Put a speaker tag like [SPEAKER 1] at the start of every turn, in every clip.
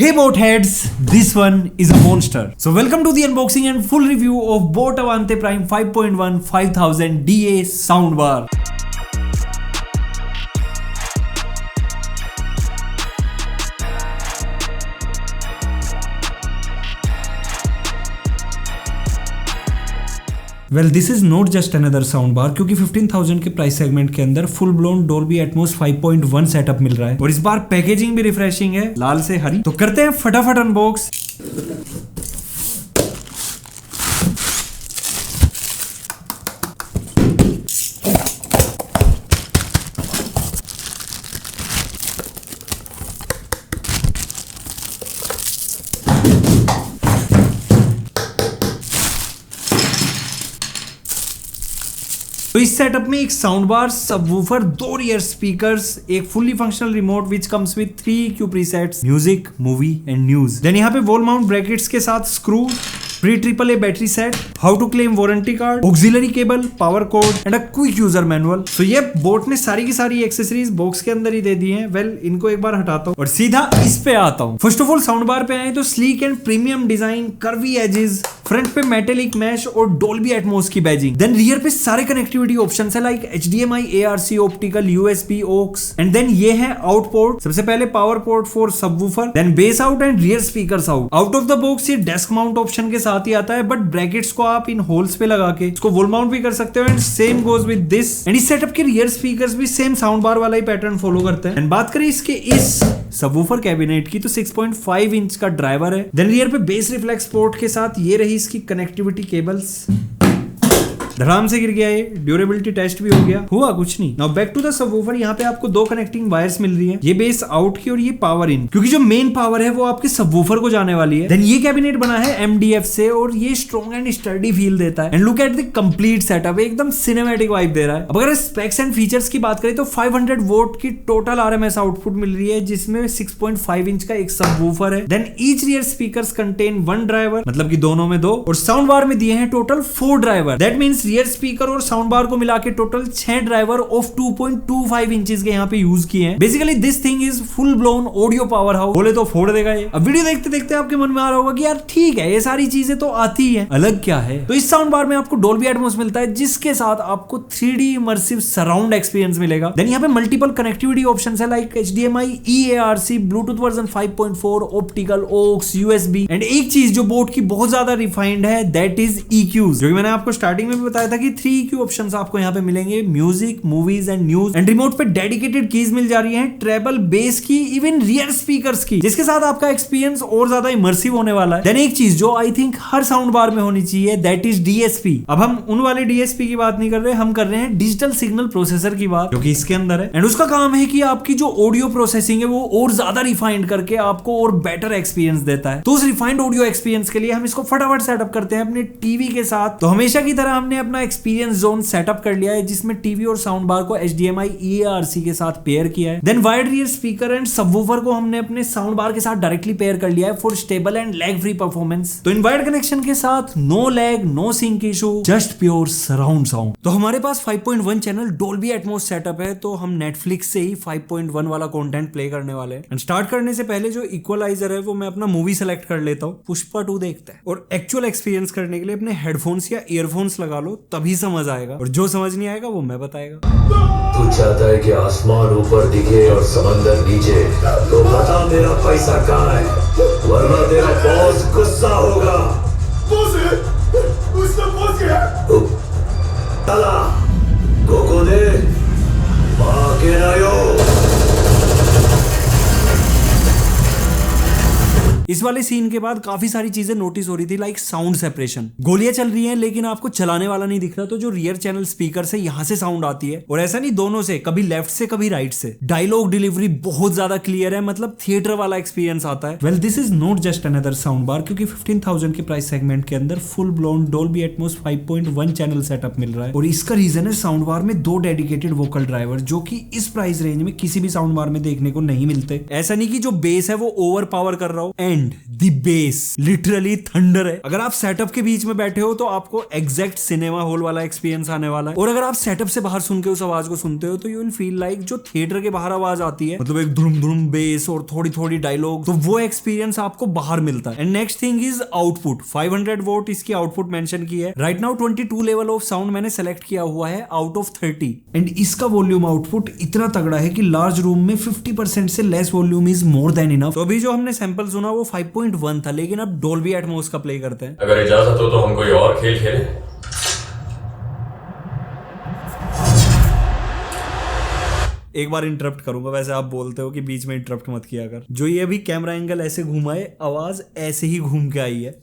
[SPEAKER 1] Hey boat heads, this one is a monster. So welcome to the unboxing and full review of Boat Avante Prime 5.1 5000 DA soundbar. Well this is not just another sound bar, क्योंकि 15,000 के price segment के अंदर full blown Dolby Atmos 5.1 setup मिल रहा है और इस बार packaging भी रिफ्रेशिंग है, लाल से हरी। तो करते हैं फटाफट अनबॉक्स। तो इस सेटअप में एक साउंड बार, सबवूफर, दो रियर स्पीकर्स, एक fully functional remote which comes with 3 EQ presets, music, movie and news. Then यहाँ पे वॉल माउंट ब्रैकेट्स के साथ screw, pre AAA battery set, how to claim warranty card, auxiliary cable, power cord and a quick user manual. तो ये boat ने सारी की सारी एक्सेसरीज बॉक्स के अंदर ही दे दी हैं। वेल इनको एक बार हटाता हूँ और सीधा इस पे आता हूँ। First of all sound bar पे आए तो sleek and premium design, curvy edges, front पे मेटेलिक मैश और डोल्बी एटमॉस की बैजिंग। देन रियर पे सारे कनेक्टिविटी ऑप्शंस है like HDMI, ARC, optical, USB, aux and then ये है आउट पोर्ट। सबसे पहले power port for subwoofer, then bass out and rear speakers out. Out of the box ये desk mount option के साथ ही आता है, बट ब्रैकेट्स को आप इन होल्स पे लगा के इसको वॉल माउंट भी कर सकते हो and same goes with this. And इस सेटअप के रियर स्पीकर्स भी सेम साउंड बार वाला ही पैटर्न फॉलो करते हैं। एंड बात करें इसके इस सबवूफर कैबिनेट की तो 6.5 इंच का ड्राइवर है। देन रियर पे बेस रिफ्लेक्स पोर्ट के साथ ये रही इसकी कनेक्टिविटी केबल्स। धड़ाम से गिर गया, ये ड्यूरेबिलिटी टेस्ट भी हो गया, हुआ कुछ नहीं। Now back to the subwoofer. यहाँ पे आपको दो कनेक्टिंग वायर्स मिल रही है, ये बेस आउट की और ये पावर इन, क्योंकि जो मेन पावर है वो आपके सबवूफर को जाने वाली है। देन ये कैबिनेट बना है MDF से और ये स्ट्रॉन्ग एंड स्टर्डी फील देता है। And look at the complete setup, एकदम सिनेमैटिक वाइब दे रहा है। अब अगर स्पेक्स एंड फीचर्स की बात करें तो 500 वोट की टोटल RMS आउटपुट मिल रही है, जिसमें 6.5 इंच का एक सबवूफर है। Then each rear speakers contain 1 driver, मतलब कि दोनों में 2, और साउंड बार में दिए हैं total 4 driver. That means rear speaker और साउंड बार को मिला के टोटल 6 ड्राइवर ऑफ 2.25 इंचेस के यहाँ पे यूज किए हैं। Basically this thing is full blown audio power house, बोले तो फोड़ देगा ये। अब वीडियो देखते देखते आपके मन में आ रहा होगा कि यार ठीक है, ये सारी चीजें तो आती ही हैं, अलग क्या है। तो इस साउंड बार में आपको डोल्बी एटमॉस मिलता है, जिसके साथ आपको 3D इमर्सिव सराउंड एक्सपीरियंस मिलेगा। देन यहाँ पे मल्टीपल कनेक्टिविटी ऑप्शंस है like HDMI, EARC, Bluetooth version 5.4, optical, aux, USB and एक चीज जो बोट की बहुत ज्यादा रिफाइंड है, दैट इज EQs, जो कि मैंने आपको स्टार्टिंग में भी बताया था कि 3 EQ ऑप्शंस आपको यहाँ पे मिलेंगे, music, movies and news. And remote पे डेडिकेटेड कीज मिल जा रही हैं, ट्रेबल, बेस की, इवन रियर स्पीकर्स की, जिसके साथ आपका एक्सपीरियंस और ज्यादा इमर्सिव होने वाला है। देन एक चीज जो I think her sound bar में होनी चाहिए, दैट इज DSP। अब हम उन वाले DSP की बात नहीं कर रहे, हम कर रहे हैं डिजिटल सिग्नल प्रोसेसर की बात, जो कि इसके अंदर है। एंड उसका काम है कि आपकी जो ऑडियो प्रोसेसिंग है वो और ज्यादा रिफाइंड करके आपको और बेटर एक्सपीरियंस देता है। तो उस रिफाइंड ऑडियो एक्सपीरियंस के लिए हम इसको फटाफट सेटअप करते हैं अपने टीवी के साथ। तो हमेशा की तरह हमने अपना एक्सपीरियंस जोन सेटअप कर लिया है, जिसमें टीवी और साउंड बार को HDMI, EARC के साथ पेयर किया है। Then wide rear speaker and subwoofer को हमने अपने साउंड बार के साथ डायरेक्टली पेयर कर लिया है for stable and lag free performance. तो इन वायर्ड कनेक्शन के साथ no lag, no sync issue, just pure surround sound. तो हमारे पास 5.1 चैनल डोल्बी एटमॉस सेटअप है, तो हम नेटफ्लिक्स से ही 5.1 वाला कंटेंट प्ले करने वाले हैं। एंड स्टार्ट करने से पहले जो इक्वलाइजर है वो मैं अपना मूवी सेलेक्ट कर लेता हूँ, पुष्पा 2 देखते हैं। और एक्चुअल एक्सपीरियंस करने के लिए अपने हेडफोन्स या ईयरफोन्स लगा लो, तभी समझ आएगा, और जो समझ नहीं आएगा वो मैं बताएगा।
[SPEAKER 2] तू चाहता है कि आसमान ऊपर दिखे और समंदर नीचे, तो बता मेरा पैसा कहाँ है, वरना तेरा बॉस गुस्सा होगा। बॉस है? उसका बॉस क्या है? चला, कोको दे, माँ के नायो।
[SPEAKER 1] इस वाले सीन के बाद काफी सारी चीजें नोटिस हो रही थी, लाइक साउंड सेपरेशन। गोलियां चल रही हैं लेकिन आपको चलाने वाला नहीं दिख रहा, तो जो रियर चैनल स्पीकर से यहाँ से साउंड आती है, और ऐसा नहीं दोनों से, कभी लेफ्ट से कभी राइट से। डायलॉग डिलीवरी बहुत ज्यादा क्लियर है, मतलब थिएटर वाला एक्सपीरियंस आता है। Well this is not just another sound bar, क्योंकि 15,000 के प्राइस सेगमेंट के अंदर full blown Dolby Atmos 5.1 channel setup मिल रहा है। और इसका रीजन है साउंड बार में 2 डेडिकेटेड वोकल ड्राइवर, जो कि इस प्राइस रेंज में किसी भी साउंड बार में देखने को नहीं मिलते। ऐसा नहीं कि जो बेस है वो ओवर पावर कर रहा हो, and and the base literally thunder है। अगर आप सेटअप के बीच में बैठे हो तो आपको एग्जैक्ट सिनेमा हॉल वाला एक्सपीरियंस आने वाला है, और अगर आप सेटअप से बाहर सुन के उस आवाज को सुनते हो तो यू विल फील लाइक जो थिएटर के बाहर आवाज आती है, मतलब एक धुम धुम बेस और थोड़ी थोड़ी डायलॉग, तो वो एक्सपीरियंस आपको बाहर मिलता है। And next thing is output. 500 vote इसकी आउटपुट मेंशन की है। Right now 22 level of sound मैंने सेलेक्ट किया हुआ है आउट ऑफ 30, एंड इसका वॉल्यूम आउटपुट इतना तगड़ा है कि लार्ज रूम में 50% से less volume is more than enough. तो अभी जो हमने सैंपल सुना वो 5.1 था, लेकिन अब डोल्बी एटमॉस का प्ले करते हैं।
[SPEAKER 3] अगर इजाजत हो तो हम कोई और खेल खेलें।
[SPEAKER 1] एक बार इंटरप्ट करूंगा, वैसे आप बोलते हो कि बीच में इंटरप्ट मत किया कर। जो ये अभी कैमरा एंगल ऐसे घुमा है, आवाज ऐसे ही घूम के आई है।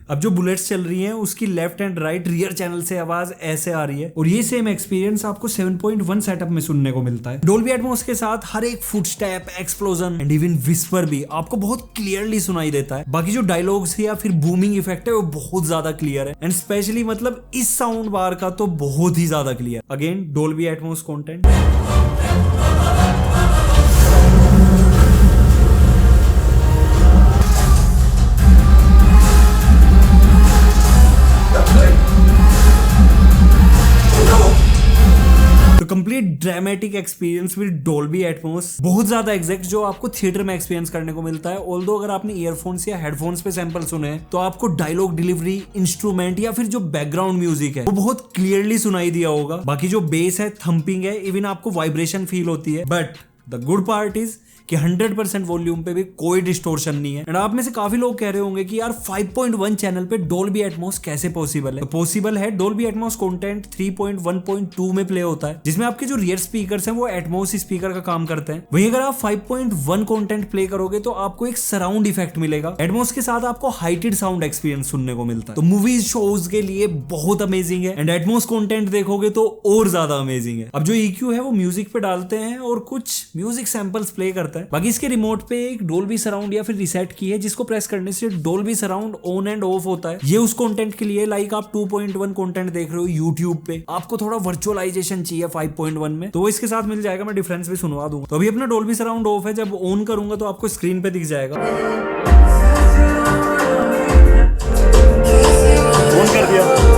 [SPEAKER 1] अब जो बुलेट्स चल रही हैं उसकी left and right rear channel से आवाज ऐसे आ रही है, और ये सेम एक्सपीरियंस आपको 7.1 सेटअप में सुनने को मिलता है। डोल्बी एटमॉस के साथ हर एक footstep, explosion and even whisper भी आपको बहुत क्लियरली सुनाई देता है। बाकी जो डायलॉग्स है या फिर बूमिंग इफेक्ट है वो बहुत ज्यादा क्लियर है, एंड स्पेशली मतलब इस साउंड बार का तो बहुत ही ज्यादा clear. Again Dolby Atmos content. Complete dramatic experience with Dolby Atmos, बहुत ज्यादा एग्जैक्ट जो आपको थिएटर में एक्सपीरियंस करने को मिलता है। ऑल्दो अगर आपने ईयरफोन्स या हेडफोन्स पे सैंपल सुने हैं तो आपको डायलॉग डिलीवरी, इंस्ट्रूमेंट या फिर जो बैकग्राउंड म्यूजिक है वो बहुत क्लियरली सुनाई दिया होगा। बाकी जो बेस है, थंपिंग है, इवन आपको वाइब्रेशन फील होती है। But the good part is कि 100% वॉल्यूम पे भी कोई डिस्टोर्शन नहीं है। एंड आप में से काफी लोग कह रहे होंगे कि यार 5.1 चैनल पे डोल्बी एटमॉस कैसे पॉसिबल है? तो पॉसिबल है। डोल्बी एटमॉस कंटेंट 3.1.2 में प्ले होता है, जिसमें आपके जो रियर स्पीकर्स हैं वो एटमॉस स्पीकर का काम करते हैं। वहीं अगर आप 5.1 कंटेंट प्ले करोगे तो आपको एक सराउंड इफेक्ट मिलेगा। एटमॉस के साथ आपको हाइटेड साउंड एक्सपीरियंस सुनने को मिलता है। तो मूवीज, शोज के लिए बहुत अमेजिंग है, एंड एटमॉस कंटेंट देखोगे तो और ज्यादा अमेजिंग है। अब जो EQ है वो म्यूजिक पे डालते हैं और कुछ म्यूजिक सैंपल्स प्ले करता है। बाकी इसके रिमोट पे एक डोल्बी सराउंड या फिर रिसेट की है, जिसको प्रेस करने से Dolby surround on end of होता है। ये उस कंटेंट के लिए, लाइक आप 2.1 कंटेंट देख रहे हो यूट्यूब पे, आपको थोड़ा वर्चुअलाइजेशन चाहिए 5.1 में, तो वो इसके साथ मिल जाएगा। मैं डिफरेंस भी सुनवा दूंगा। तो अभी अपना डोल्बी सराउंड ऑफ है, जब ऑन करूंगा तो आपको स्क्रीन पे दिख जाएगा। ऑन कर दिया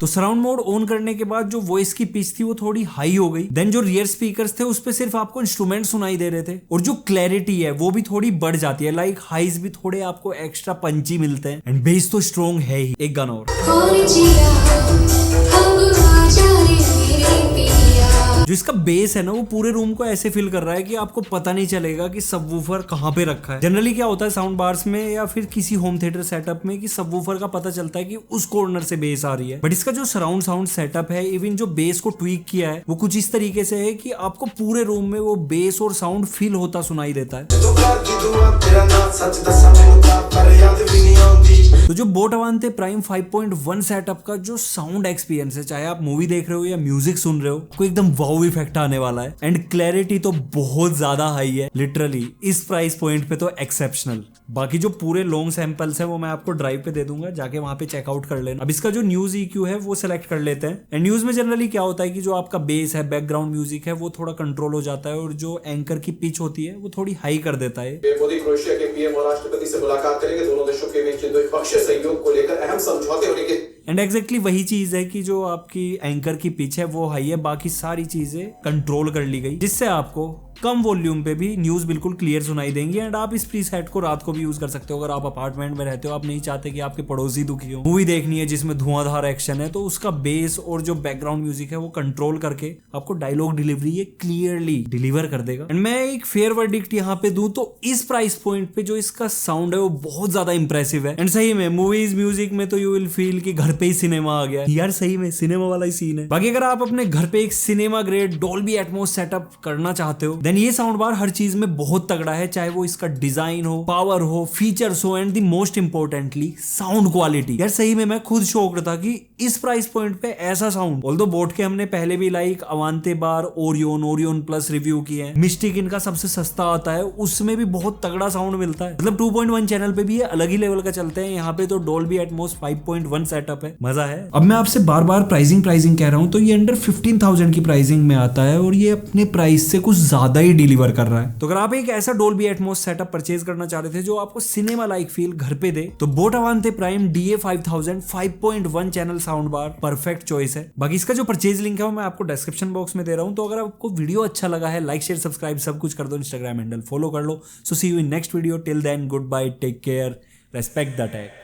[SPEAKER 1] तो सराउंड मोड ऑन करने के बाद जो वॉइस की पिच थी वो थोड़ी हाई हो गई। देन जो रियर स्पीकर्स थे उस पे सिर्फ आपको इंस्ट्रूमेंट सुनाई दे रहे थे, और जो क्लैरिटी है वो भी थोड़ी बढ़ जाती है। लाइक हाइज भी थोड़े आपको एक्स्ट्रा पंची मिलते हैं, एंड बेस तो स्ट्रॉन्ग है ही। एक गाना और जो इसका बेस है ना वो पूरे रूम को ऐसे फील कर रहा है कि आपको पता नहीं चलेगा कि सबवूफर कहाँ पे रखा है। जनरली क्या होता है साउंड बार्स में या फिर किसी होम थिएटर सेटअप में कि सबवूफर का पता चलता है कि उस कॉर्नर से बेस आ रही है, बट इसका जो सराउंड साउंड सेटअप है, इवन जो बेस को ट्वीक किया है वो कुछ इस तरीके से है कि आपको पूरे रूम में वो बेस और साउंड फील होता सुनाई देता है। तो जो बोट अवांते प्राइम 5.1 सेटअप का जो साउंड एक्सपीरियंस है, चाहे आप मूवी देख रहे हो या म्यूजिक सुन रहे हो, आपको एकदम वाव इफेक्ट आने वाला है। एंड क्लैरिटी तो बहुत ज्यादा हाई है, लिटरली इस प्राइस पॉइंट पे तो एक्सेप्शनल। बाकी जो पूरे लॉन्ग सैंपल्स है वो मैं आपको ड्राइव पे दे दूंगा, जाके वहां पे चेकआउट कर लेना। अब इसका जो न्यूज EQ है वो सिलेक्ट कर लेते हैं। एंड न्यूज में जनरली क्या होता है कि जो आपका बेस है, बैकग्राउंड म्यूजिक है, वो थोड़ा कंट्रोल हो जाता है, और जो एंकर की पिच होती है वो थोड़ी हाई कर देता है।
[SPEAKER 4] मोदी क्रोएशिया के PM और राष्ट्रपति से मुलाकात करेंगे। दोनों देशों के बीच द्विपक्षीय सहयोग को लेकर अहम समझौते होने के।
[SPEAKER 1] एंड एग्जैक्टली वही चीज है कि जो आपकी एंकर की पिच है वो हाई है, बाकी सारी चीजें कंट्रोल कर ली गई, जिससे आपको कम वॉल्यूम पे भी न्यूज बिल्कुल क्लियर सुनाई देंगी। एंड आप इस प्रीसेट को रात को भी यूज कर सकते हो। अगर आप अपार्टमेंट में रहते हो, आप नहीं चाहते कि आपके पड़ोसी दुखी हो, मूवी देखनी है जिसमें धुआंधार एक्शन है, तो उसका बेस और जो बैकग्राउंड म्यूजिक है वो कंट्रोल करके आपको डायलॉग डिलीवरी ये क्लियरली डिलीवर कर देगा। एंड मैं एक फेयर वर्डिक्ट यहाँ पे दूं तो इस प्राइस पॉइंट पे जो इसका साउंड है वो बहुत ज्यादा इंप्रेसिव है। एंड सही में मूवीज, म्यूजिक में तो यू विल फील कि घर पे ही सिनेमा आ गया यार, सही में सिनेमा वाला ही सीन है। बाकी अगर आप अपने घर पे एक cinema grade Dolby Atmos setup करना चाहते हो, देन देन ये साउंड बार हर चीज में बहुत तगड़ा है, चाहे वो इसका डिजाइन हो, पावर हो, फीचर्स हो, and the most importantly sound quality. यार सही में मैं खुद शॉक्ड था कि इस प्राइस पॉइंट पे ऐसा साउंड। ऑल्दो बोट के हमने पहले भी लाइक अवांते बार, ओरियन प्लस रिव्यू किए हैं, मिस्टिक इनका सबसे सस्ता आता है, उसमें भी बहुत तगड़ा साउंड मिलता है। मतलब 2.1 चैनल पे भी ये अलग ही लेवल का चलते हैं। यहाँ पे तो डोल्बी एटमॉस 5.1 सेटअप है, मजा है। अब मैं आपसे बार बार प्राइसिंग कह रहा हूँ, तो ये अंडर 15,000 की प्राइसिंग में आता है और ये अपने प्राइस से कुछ ज्यादा ही डिलीवर कर रहा है। तो अगर आप एक ऐसा डोल्बी एटमॉस सेटअप परचेज करना चाह रहे थे जो आपको सिनेमा लाइक फील घर पे दे, तो Boat Avante Prime DA5000 5.1 channel sound bar perfect choice है। बाकी इसका जो परचेज लिंक है वो मैं आपको डिस्क्रिप्शन बॉक्स में दे रहा हूँ। तो अगर आपको वीडियो अच्छा लगा है, लाइक शेयर सब्सक्राइब सब कुछ कर दो, इंस्टाग्राम हैंडल फॉलो कर लो। So see you in next video, till then good bye, take care, respect the tag.